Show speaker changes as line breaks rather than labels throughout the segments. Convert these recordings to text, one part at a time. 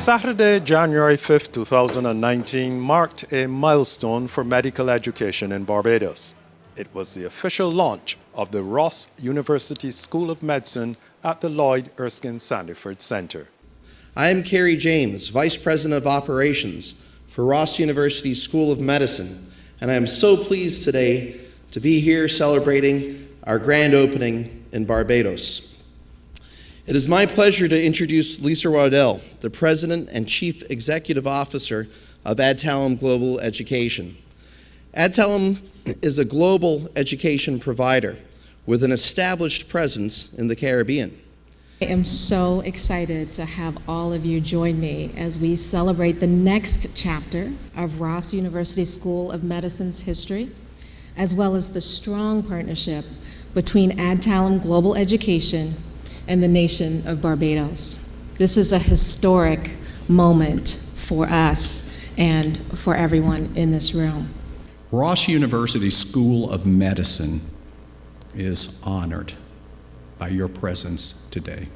Saturday, January 5th, 2019 marked a milestone for medical education in Barbados. It was the official launch of the Ross University School of Medicine at the Lloyd Erskine Sandiford Centre.
I am Kerry James, Vice President of Operations for Ross University School of Medicine, and I am so pleased today to be here celebrating our grand opening in Barbados. It is my pleasure to introduce Lisa Waddell, the President and Chief Executive Officer of Adtalem Global Education. Adtalem is a global education provider with an established presence in the Caribbean.
I am so excited to have all of you join me as we celebrate the next chapter of Ross University School of Medicine's history, as well as the strong partnership between Adtalem Global Education and the nation of Barbados. This is a historic moment for us and for everyone in this room.
Ross University School of Medicine is honored by your presence today.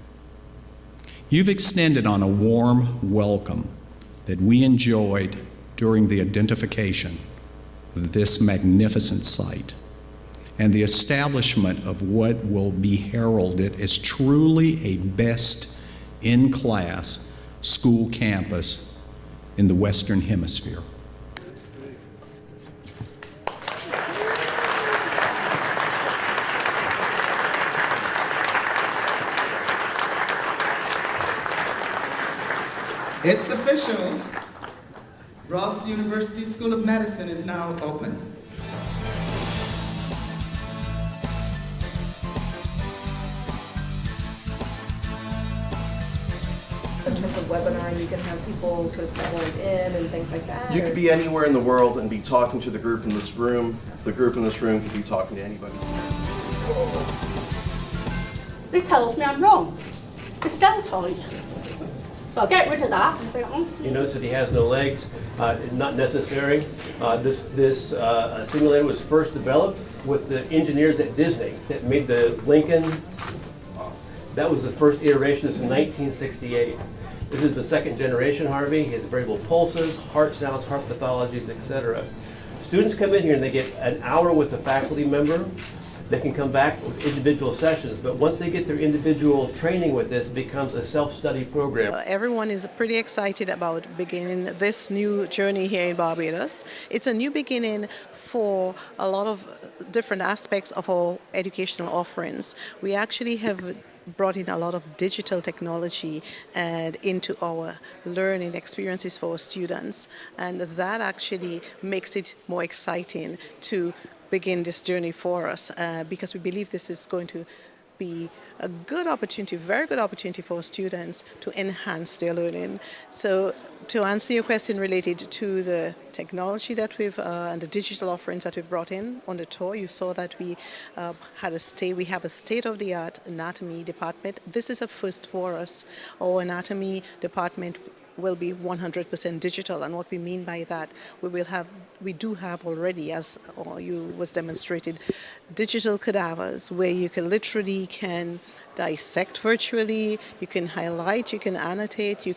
You've extended on a warm welcome that we enjoyed during the identification of this magnificent site and the establishment of what will be heralded as truly a best-in-class school campus in the Western Hemisphere.
It's official. Ross University School of Medicine is now open.
In terms of webinar, you can have people sort of settling in and things like that?
You could be anywhere in the world and be talking to the group in this room. The group in this room could be talking to anybody.
It tells me I'm wrong. It's deltoid. So I'll get rid of that.
You notice that he has no legs. Not necessary. This simulator was first developed with the engineers at Disney that made the Lincoln. That was the first iteration. This is 1968. This is the second generation Harvey. He has variable pulses, heart sounds, heart pathologies, etc. Students come in here and they get an hour with a faculty member. They can come back with individual sessions, but once they get their individual training with this, it becomes a self-study program.
Everyone is pretty excited about beginning this new journey here in Barbados. It's a new beginning for a lot of different aspects of our educational offerings. We actually have brought in a lot of digital technology and into our learning experiences for our students, and that actually makes it more exciting to begin this journey for us, because we believe this is going to be a good opportunity, very good opportunity for students to enhance their learning. So to answer your question related to the technology that we've and the digital offerings that we've brought in on the tour, you saw that we have a state-of-the-art anatomy department. This is a first for us. Our anatomy department will be 100% digital, and what we mean by that, we do have already, as you was demonstrated, digital cadavers where you can literally dissect virtually, you can highlight, you can annotate,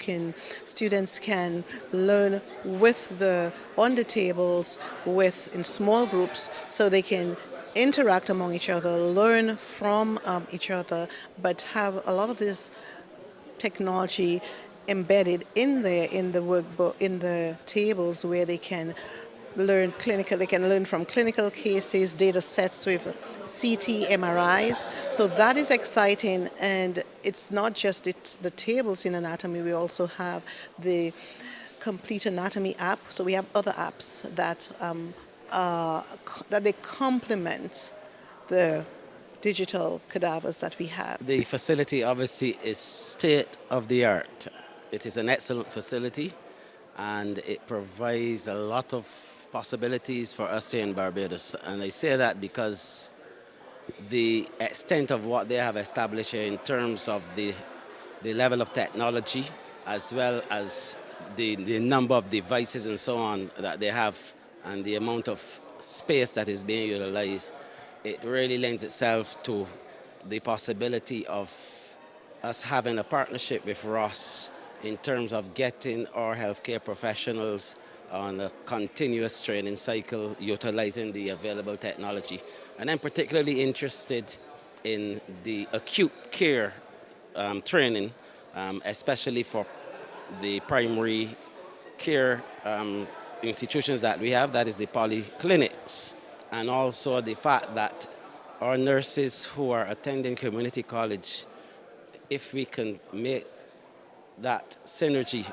students can learn on the tables in small groups, so they can interact among each other, learn from each other, but have a lot of this technology embedded in there in the workbook, in the tables, where they can learn from clinical cases, data sets with CT, MRIs. So that is exciting, and it's not just the tables in anatomy. We also have the Complete Anatomy app. So we have other apps that they complement the digital cadavers that we have.
The facility obviously is state of the art. It is an excellent facility, and it provides a lot of possibilities for us here in Barbados. And I say that because the extent of what they have established here in terms of the level of technology, as well as the number of devices and so on that they have, and the amount of space that is being utilized, it really lends itself to the possibility of us having a partnership with Ross in terms of getting our healthcare professionals on a continuous training cycle, utilizing the available technology. And I'm particularly interested in the acute care training, especially for the primary care institutions that we have, that is the polyclinics, and also the fact that our nurses who are attending community college, if we can make that synergy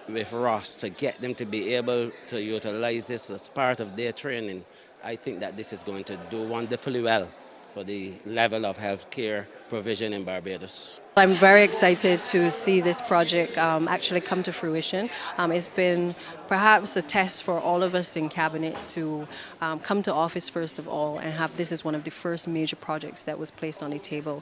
with Ross to get them to be able to utilize this as part of their training, I think that this is going to do wonderfully well for the level of healthcare provision in Barbados.
I'm very excited to see this project actually come to fruition. It's been perhaps a test for all of us in Cabinet to come to office first of all and have this as one of the first major projects that was placed on the table.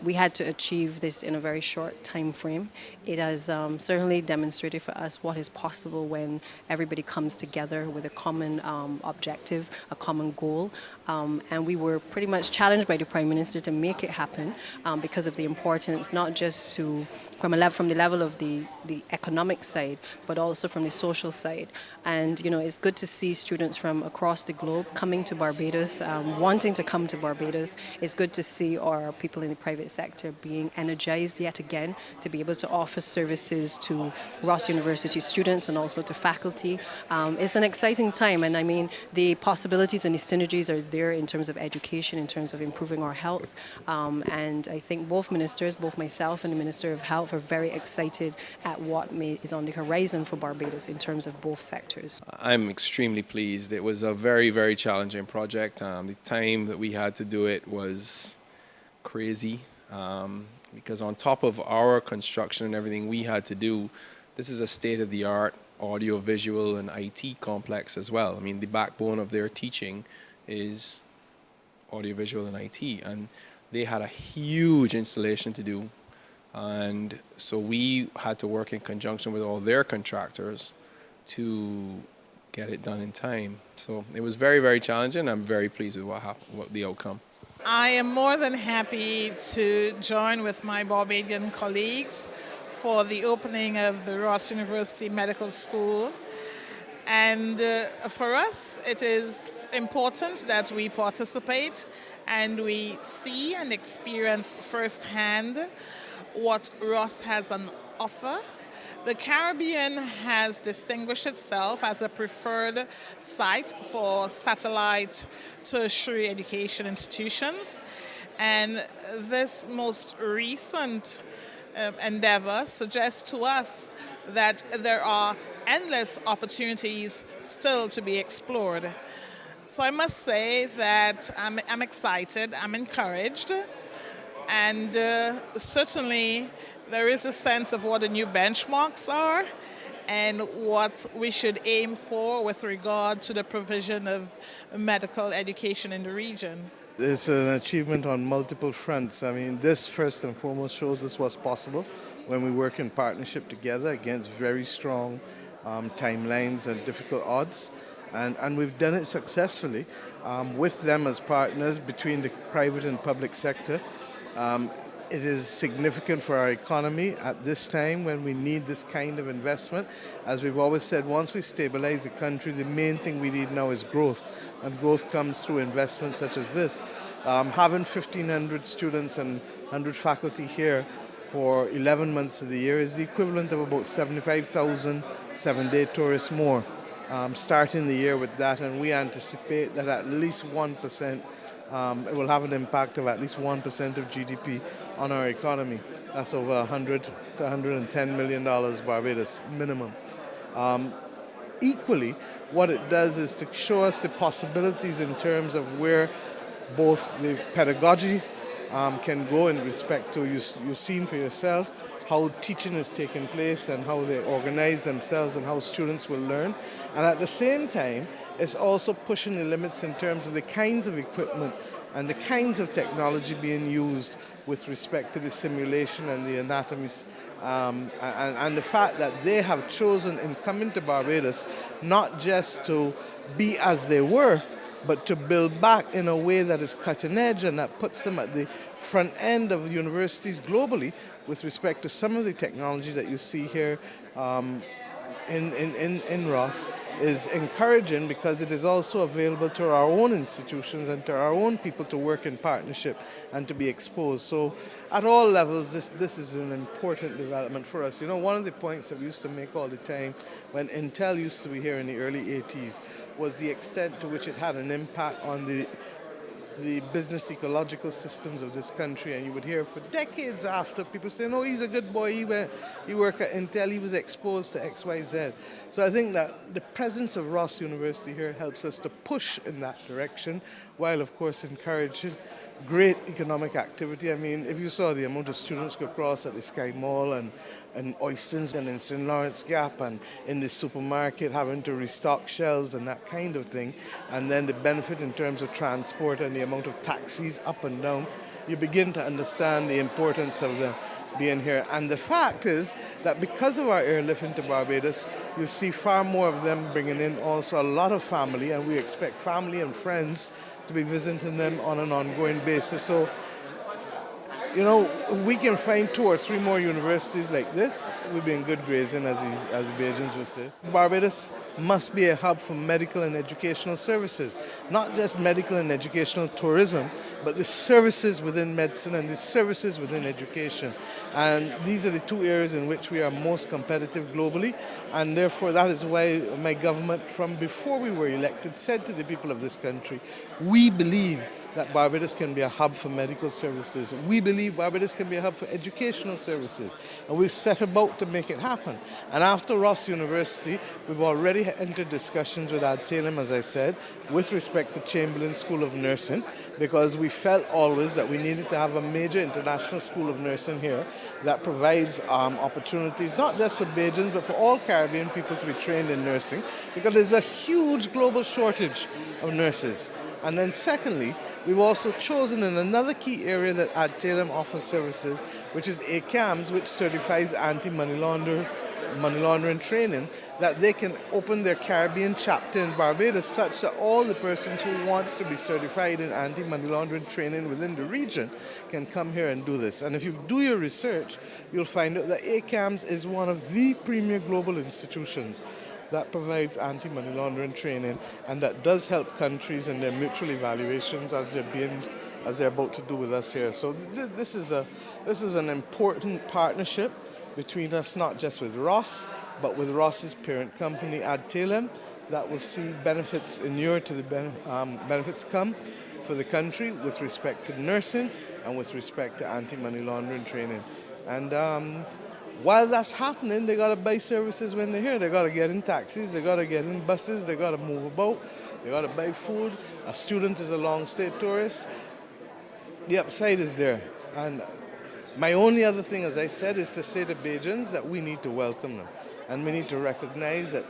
We had to achieve this in a very short time frame. It has certainly demonstrated for us what is possible when everybody comes together with a common objective, a common goal. And we were pretty much challenged by the Prime Minister to make it happen because of the importance, not just from the level of the economic side, but also from the social side. And it's good to see students from across the globe coming to Barbados, wanting to come to Barbados. It's good to see our people in the private sector being energized yet again to be able to offer services to Ross University students and also to faculty. It's an exciting time, and I mean the possibilities and the synergies are there in terms of education, in terms of improving our health. And I think both ministers, both myself and the Minister of Health, are very excited at what is on the horizon for Barbados in terms of both sectors.
I'm extremely pleased. It was a very, very challenging project. The time that we had to do it was crazy because on top of our construction and everything we had to do, this is a state-of-the-art audio-visual and IT complex as well. I mean, the backbone of their teaching is audiovisual and IT, and they had a huge installation to do, and so we had to work in conjunction with all their contractors to get it done in time. So it was very, very challenging. I'm very pleased with what the outcome.
I am more than happy to join with my Barbadian colleagues for the opening of the Ross University Medical School. And for us, it is important that we participate and we see and experience firsthand what Ross has on offer. The Caribbean has distinguished itself as a preferred site for satellite tertiary education institutions, and this most recent endeavor suggests to us that there are endless opportunities still to be explored. So I must say that I'm excited, I'm encouraged, and certainly there is a sense of what the new benchmarks are and what we should aim for with regard to the provision of medical education in the region.
It's an achievement on multiple fronts. I mean, this first and foremost shows us what's possible when we work in partnership together against very strong timelines and difficult odds. And we've done it successfully with them as partners between the private and public sector. It is significant for our economy at this time when we need this kind of investment. As we've always said, once we stabilize the country, the main thing we need now is growth. And growth comes through investments such as this. Having 1,500 students and 100 faculty here for 11 months of the year is the equivalent of about 75,000 seven-day tourists more. Starting the year with that, and we anticipate that at least 1%, it will have an impact of at least 1% of GDP on our economy. That's over $100 to $110 million Barbados minimum. Equally, what it does is to show us the possibilities in terms of where both the pedagogy can go in respect to, you've seen for yourself, how teaching is taking place and how they organize themselves and how students will learn. And at the same time, it's also pushing the limits in terms of the kinds of equipment and the kinds of technology being used with respect to the simulation and the anatomies. And the fact that they have chosen in coming to Barbados not just to be as they were, but to build back in a way that is cutting edge and that puts them at the front end of universities globally with respect to some of the technology that you see here in Ross is encouraging, because it is also available to our own institutions and to our own people to work in partnership and to be exposed. So at all levels, this is an important development for us. You know, one of the points that we used to make all the time when Intel used to be here in the early 80s was the extent to which it had an impact on the business ecological systems of this country. And you would hear for decades after people saying, oh, he's a good boy, he worked at Intel, he was exposed to XYZ. So I think that the presence of Ross University here helps us to push in that direction, while of course encouraging great economic activity. I mean, if you saw the amount of students go across at the Sky Mall and Oystons and in St. Lawrence Gap and in the supermarket having to restock shelves and that kind of thing, and then the benefit in terms of transport and the amount of taxis up and down, you begin to understand the importance of them being here. And the fact is that because of our airlift into Barbados, you see far more of them bringing in also a lot of family, and we expect family and friends to be visiting them on an ongoing basis. So, you know, if we can find 2 or 3 more universities like this, we'll be in good grazing, as the Bajans would say. Barbados must be a hub for medical and educational services, not just medical and educational tourism, but the services within medicine and the services within education. And these are the 2 areas in which we are most competitive globally, and therefore that is why my government, from before we were elected, said to the people of this country, we believe that Barbados can be a hub for medical services. We believe Barbados can be a hub for educational services, and we've set about to make it happen. And after Ross University, we've already entered discussions with Ad Talem, as I said, with respect to Chamberlain School of Nursing, because we felt always that we needed to have a major international school of nursing here that provides opportunities not just for Bajans but for all Caribbean people to be trained in nursing, because there's a huge global shortage of nurses. And then secondly, we've also chosen in another key area that Ad Talem offers services, which is ACAMS, which certifies anti-money laundering training, that they can open their Caribbean chapter in Barbados such that all the persons who want to be certified in anti-money laundering training within the region can come here and do this. And if you do your research, you'll find out that ACAMS is one of the premier global institutions that provides anti-money laundering training, and that does help countries in their mutual evaluations as they're about to do with us here. So this is an important partnership between us, not just with Ross, but with Ross's parent company, Ad Talem, that will see benefits inure to the benefits come for the country with respect to nursing and with respect to anti-money laundering training. And while that's happening, they got to buy services when they're here. They got to get in taxis, they got to get in buses, they got to move about, they got to buy food. A student is a long-stay tourist. The upside is there. And my only other thing, as I said, is to say to Bajans that we need to welcome them. And we need to recognize that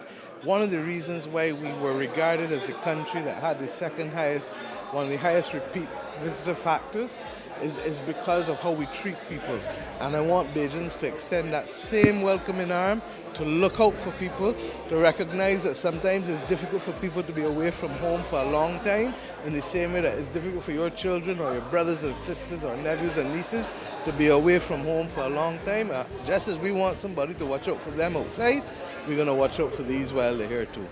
one of the reasons why we were regarded as the country that had the second highest, one of the highest repeat visitor factors, is because of how we treat people. And I want Bajans to extend that same welcoming arm, to look out for people, to recognize that sometimes it's difficult for people to be away from home for a long time, in the same way that it's difficult for your children or your brothers and sisters or nephews and nieces to be away from home for a long time. Just as we want somebody to watch out for them outside, we're going to watch out for these while they're here too.